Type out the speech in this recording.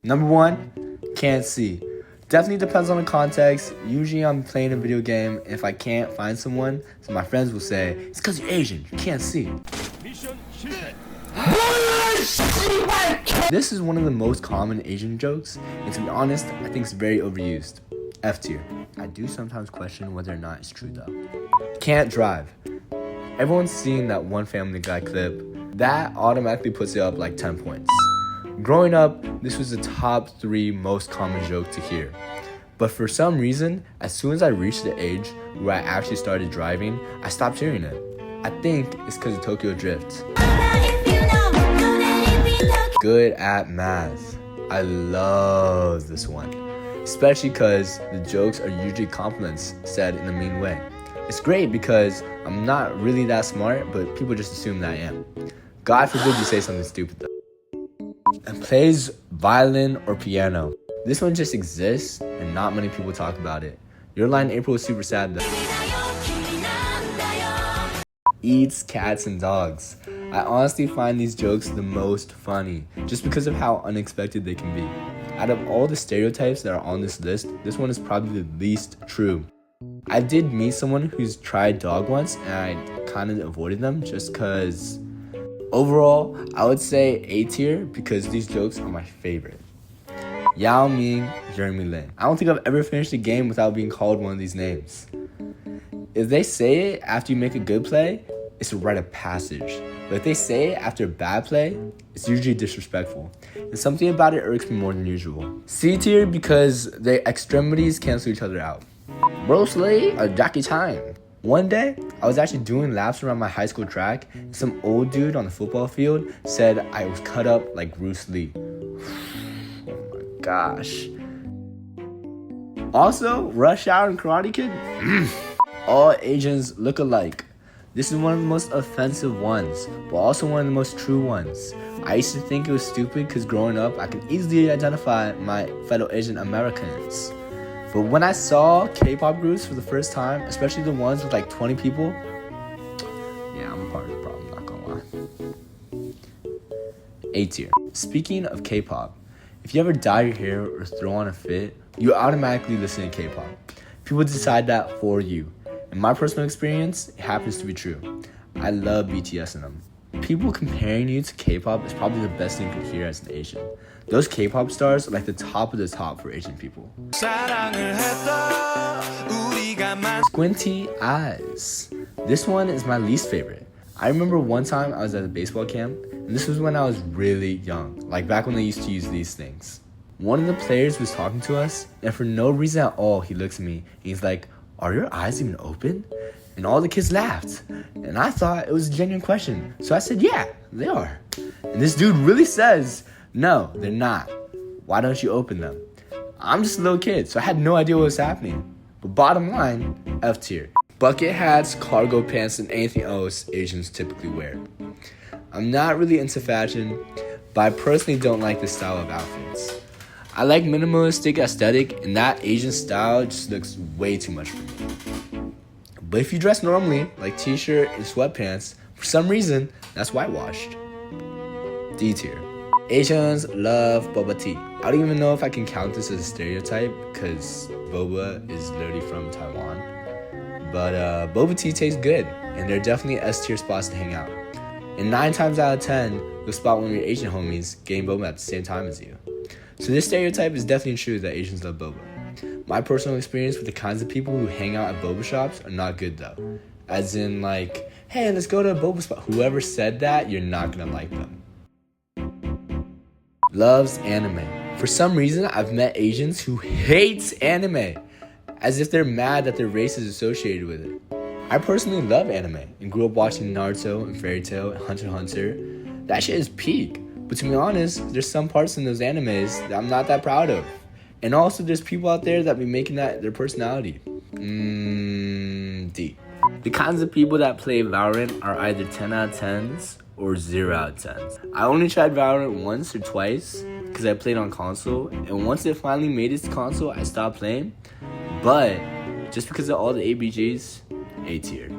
Number 1, can't see. Definitely depends on the context. Usually I'm playing a video game. If I can't find someone, so my friends will say, it's because you're Asian, you can't see. This is one of the most common Asian jokes, and to be honest, I think it's very overused. F tier. I do sometimes question whether or not it's true though. Can't drive. Everyone's seen that one Family Guy clip. That automatically puts it up like 10 points. Growing up, this was the top 3 most common joke to hear. But for some reason, as soon as I reached the age where I actually started driving, I stopped hearing it. I think it's because of Tokyo Drift. Good at math. I love this one. Especially because the jokes are usually compliments said in a mean way. It's great because I'm not really that smart, but people just assume that I am. God forbid you say something stupid though. And plays violin or piano. This one just exists and not many people talk about it. Your line April is super sad though. Eats cats and dogs. I honestly find these jokes the most funny just because of how unexpected they can be. Out of all the stereotypes that are on this list, this one is probably the least true. I did meet someone who's tried dog once and I kind of avoided them just because overall, I would say A tier because these jokes are my favorite. Yao Ming, Jeremy Lin. I don't think I've ever finished a game without being called one of these names. If they say it after you make a good play, it's a rite of passage. But if they say it after a bad play, it's usually disrespectful. And something about it irks me more than usual. C tier because their extremities cancel each other out. Bruce Lee or Jackie Chan. One day, I was actually doing laps around my high school track, and some old dude on the football field said I was cut up like Bruce Lee. Oh my gosh. Also, Rush Hour and Karate Kid? All Asians look alike. This is one of the most offensive ones, but also one of the most true ones. I used to think it was stupid because growing up, I could easily identify my fellow Asian Americans. But when I saw K-pop groups for the first time, especially the ones with like 20 people, yeah, I'm a part of the problem, not gonna lie. A tier. Speaking of K-pop, if you ever dye your hair or throw on a fit, you automatically listen to K-pop. People decide that for you. In my personal experience, it happens to be true. I love BTS and them. People comparing you to K-pop is probably the best thing you could hear as an Asian. Those K-pop stars are like the top of the top for Asian people. Squinty eyes. This one is my least favorite. I remember one time I was at a baseball camp, and this was when I was really young, like back when they used to use these things. One of the players was talking to us, and for no reason at all, he looks at me, and he's like, "Are your eyes even open?" And all the kids laughed. And I thought it was a genuine question. So I said, yeah, they are. And this dude really says, no, they're not. Why don't you open them? I'm just a little kid, so I had no idea what was happening. But bottom line, F tier. Bucket hats, cargo pants, and anything else Asians typically wear. I'm not really into fashion, but I personally don't like this style of outfits. I like minimalistic aesthetic, and that Asian style just looks way too much for me. But if you dress normally, like t-shirt and sweatpants, for some reason, that's whitewashed. D tier. Asians love boba tea. I don't even know if I can count this as a stereotype, because boba is literally from Taiwan. But boba tea tastes good, and they're definitely S tier spots to hang out. And 9 times out of 10, you'll spot one of your Asian homies getting boba at the same time as you. So this stereotype is definitely true that Asians love boba. My personal experience with the kinds of people who hang out at boba shops are not good though. As in like, hey, let's go to a boba spot. Whoever said that, you're not gonna like them. Loves anime. For some reason, I've met Asians who hate anime, as if they're mad that their race is associated with it. I personally love anime and grew up watching Naruto and Fairy Tail and Hunter x Hunter. That shit is peak. But to be honest, there's some parts in those animes that I'm not that proud of. And also, there's people out there that be making that their personality. D. The kinds of people that play Valorant are either 10 out of 10s or 0 out of 10s. I only tried Valorant once or twice because I played on console. And once it finally made it to console, I stopped playing. But just because of all the ABGs, A tier.